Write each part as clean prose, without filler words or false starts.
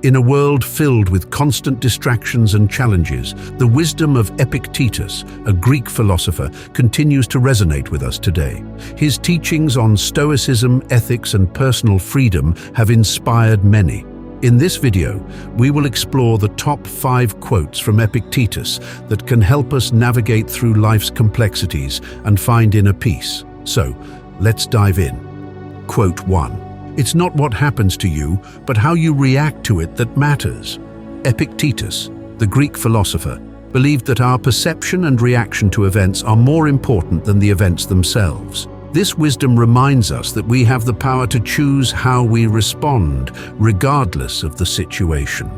In a world filled with constant distractions and challenges, the wisdom of Epictetus, a Greek philosopher, continues to resonate with us today. His teachings on stoicism, ethics, and personal freedom have inspired many. In this video, we will explore the top 5 quotes from Epictetus that can help us navigate through life's complexities and find inner peace. So, let's dive in. Quote 1. It's not what happens to you, but how you react to it that matters. Epictetus, the Greek philosopher, believed that our perception and reaction to events are more important than the events themselves. This wisdom reminds us that we have the power to choose how we respond, regardless of the situation.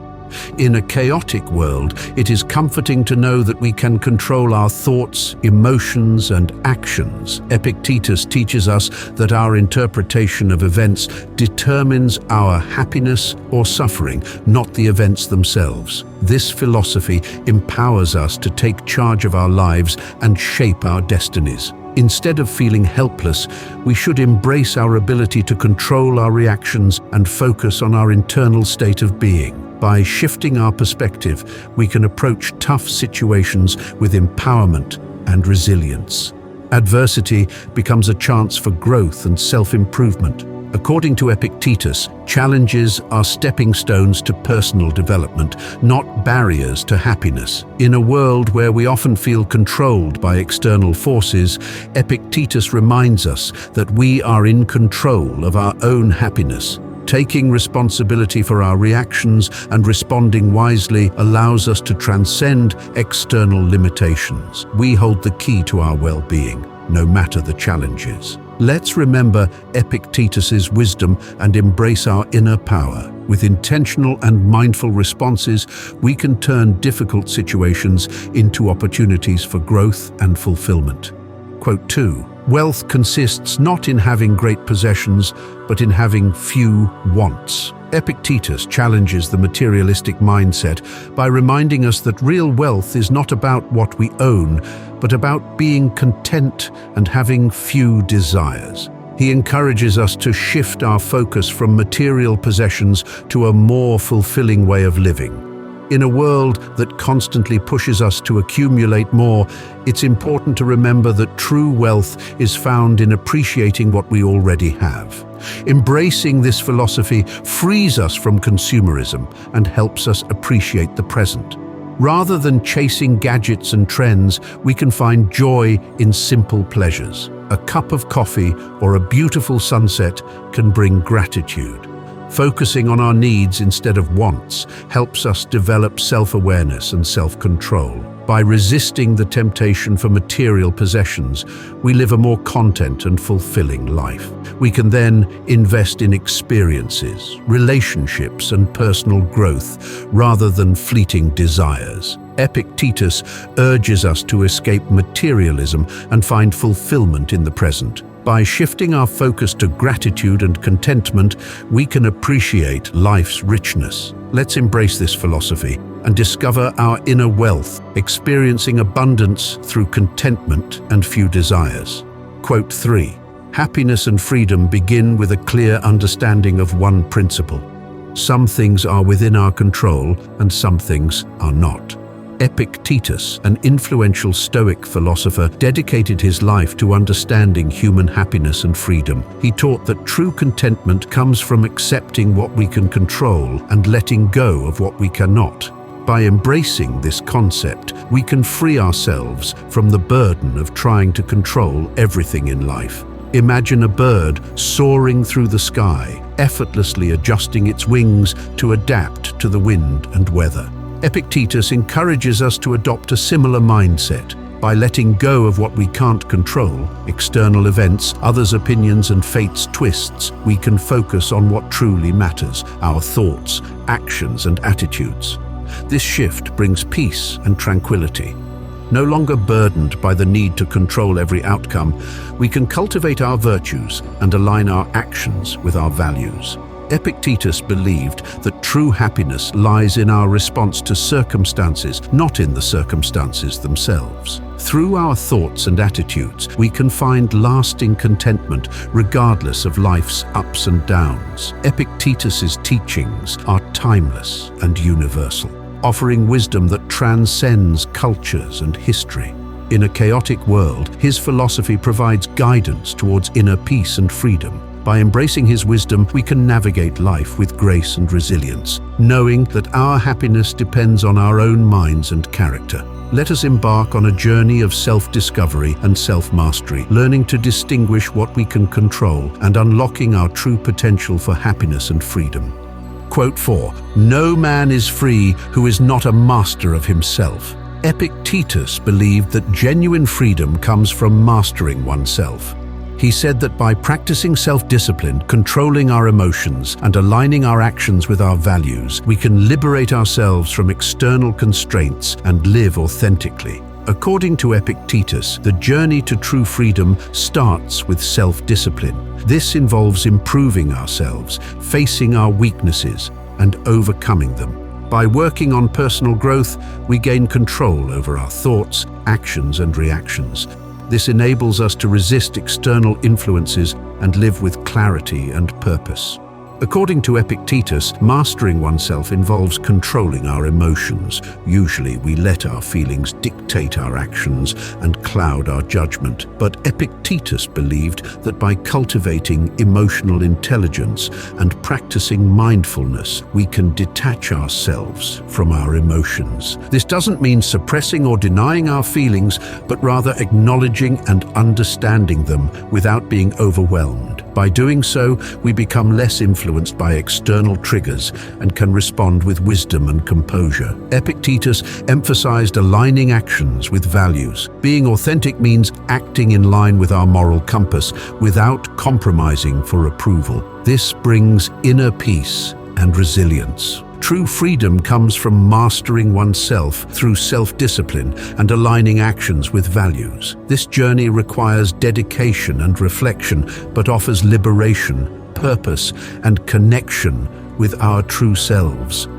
In a chaotic world, it is comforting to know that we can control our thoughts, emotions, and actions. Epictetus teaches us that our interpretation of events determines our happiness or suffering, not the events themselves. This philosophy empowers us to take charge of our lives and shape our destinies. Instead of feeling helpless, we should embrace our ability to control our reactions and focus on our internal state of being. By shifting our perspective, we can approach tough situations with empowerment and resilience. Adversity becomes a chance for growth and self-improvement. According to Epictetus, challenges are stepping stones to personal development, not barriers to happiness. In a world where we often feel controlled by external forces, Epictetus reminds us that we are in control of our own happiness. Taking responsibility for our reactions and responding wisely allows us to transcend external limitations. We hold the key to our well-being, no matter the challenges. Let's remember Epictetus's wisdom and embrace our inner power. With intentional and mindful responses, we can turn difficult situations into opportunities for growth and fulfillment. Quote 2. Wealth consists not in having great possessions, but in having few wants. Epictetus challenges the materialistic mindset by reminding us that real wealth is not about what we own, but about being content and having few desires. He encourages us to shift our focus from material possessions to a more fulfilling way of living. In a world that constantly pushes us to accumulate more, it's important to remember that true wealth is found in appreciating what we already have. Embracing this philosophy frees us from consumerism and helps us appreciate the present. Rather than chasing gadgets and trends, we can find joy in simple pleasures. A cup of coffee or a beautiful sunset can bring gratitude. Focusing on our needs instead of wants helps us develop self-awareness and self-control. By resisting the temptation for material possessions, we live a more content and fulfilling life. We can then invest in experiences, relationships, and personal growth rather than fleeting desires. Epictetus urges us to escape materialism and find fulfillment in the present. By shifting our focus to gratitude and contentment, we can appreciate life's richness. Let's embrace this philosophy and discover our inner wealth, experiencing abundance through contentment and few desires. Quote 3. Happiness and freedom begin with a clear understanding of one principle. Some things are within our control and some things are not. Epictetus, an influential Stoic philosopher, dedicated his life to understanding human happiness and freedom. He taught that true contentment comes from accepting what we can control and letting go of what we cannot. By embracing this concept, we can free ourselves from the burden of trying to control everything in life. Imagine a bird soaring through the sky, effortlessly adjusting its wings to adapt to the wind and weather. Epictetus encourages us to adopt a similar mindset. By letting go of what we can't control, external events, others' opinions, and fate's twists, we can focus on what truly matters, our thoughts, actions, and attitudes. This shift brings peace and tranquility. No longer burdened by the need to control every outcome, we can cultivate our virtues and align our actions with our values. Epictetus believed that true happiness lies in our response to circumstances, not in the circumstances themselves. Through our thoughts and attitudes, we can find lasting contentment regardless of life's ups and downs. Epictetus's teachings are timeless and universal, offering wisdom that transcends cultures and history. In a chaotic world, his philosophy provides guidance towards inner peace and freedom. By embracing his wisdom, we can navigate life with grace and resilience, knowing that our happiness depends on our own minds and character. Let us embark on a journey of self-discovery and self-mastery, learning to distinguish what we can control and unlocking our true potential for happiness and freedom. Quote 4. No man is free who is not a master of himself. Epictetus believed that genuine freedom comes from mastering oneself. He said that by practicing self-discipline, controlling our emotions, and aligning our actions with our values, we can liberate ourselves from external constraints and live authentically. According to Epictetus, the journey to true freedom starts with self-discipline. This involves improving ourselves, facing our weaknesses, and overcoming them. By working on personal growth, we gain control over our thoughts, actions, and reactions. This enables us to resist external influences and live with clarity and purpose. According to Epictetus, mastering oneself involves controlling our emotions. Usually, we let our feelings dictate our actions and cloud our judgment. But Epictetus believed that by cultivating emotional intelligence and practicing mindfulness, we can detach ourselves from our emotions. This doesn't mean suppressing or denying our feelings, but rather acknowledging and understanding them without being overwhelmed. By doing so, we become less influenced by external triggers and can respond with wisdom and composure. Epictetus emphasized aligning actions with values. Being authentic means acting in line with our moral compass without compromising for approval. This brings inner peace and resilience. True freedom comes from mastering oneself through self-discipline and aligning actions with values. This journey requires dedication and reflection, but offers liberation, purpose, and connection with our true selves.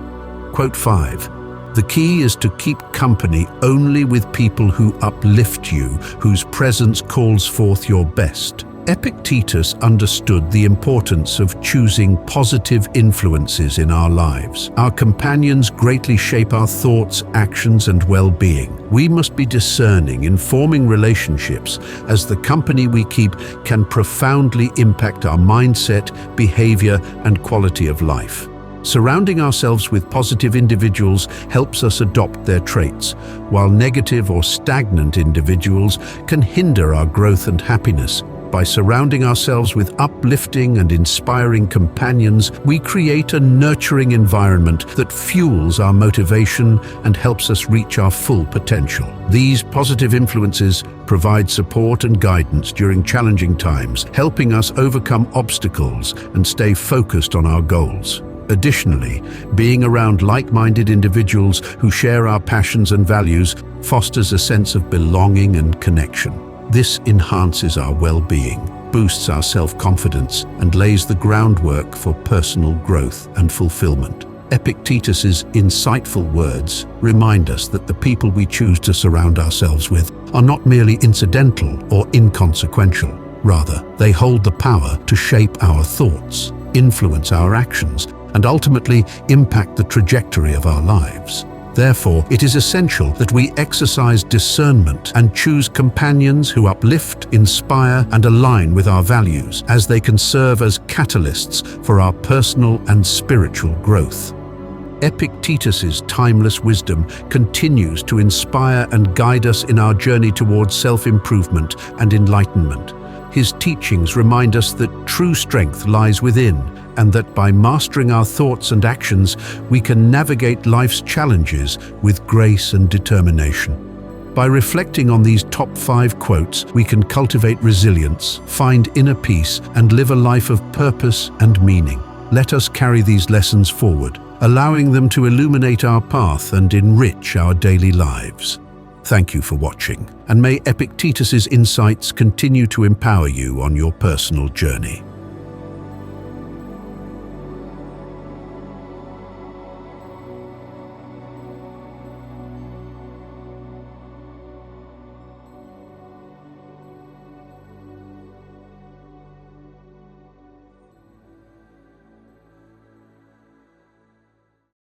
Quote 5. The key is to keep company only with people who uplift you, whose presence calls forth your best. Epictetus understood the importance of choosing positive influences in our lives. Our companions greatly shape our thoughts, actions, and well-being. We must be discerning in forming relationships, as the company we keep can profoundly impact our mindset, behavior, and quality of life. Surrounding ourselves with positive individuals helps us adopt their traits, while negative or stagnant individuals can hinder our growth and happiness. By surrounding ourselves with uplifting and inspiring companions, we create a nurturing environment that fuels our motivation and helps us reach our full potential. These positive influences provide support and guidance during challenging times, helping us overcome obstacles and stay focused on our goals. Additionally, being around like-minded individuals who share our passions and values fosters a sense of belonging and connection. This enhances our well-being, boosts our self-confidence, and lays the groundwork for personal growth and fulfillment. Epictetus's insightful words remind us that the people we choose to surround ourselves with are not merely incidental or inconsequential. Rather, they hold the power to shape our thoughts, influence our actions, and ultimately impact the trajectory of our lives. Therefore, it is essential that we exercise discernment and choose companions who uplift, inspire, and align with our values, as they can serve as catalysts for our personal and spiritual growth. Epictetus's timeless wisdom continues to inspire and guide us in our journey towards self-improvement and enlightenment. His teachings remind us that true strength lies within, and that by mastering our thoughts and actions, we can navigate life's challenges with grace and determination. By reflecting on these top 5 quotes, we can cultivate resilience, find inner peace, and live a life of purpose and meaning. Let us carry these lessons forward, allowing them to illuminate our path and enrich our daily lives. Thank you for watching, and may Epictetus's insights continue to empower you on your personal journey.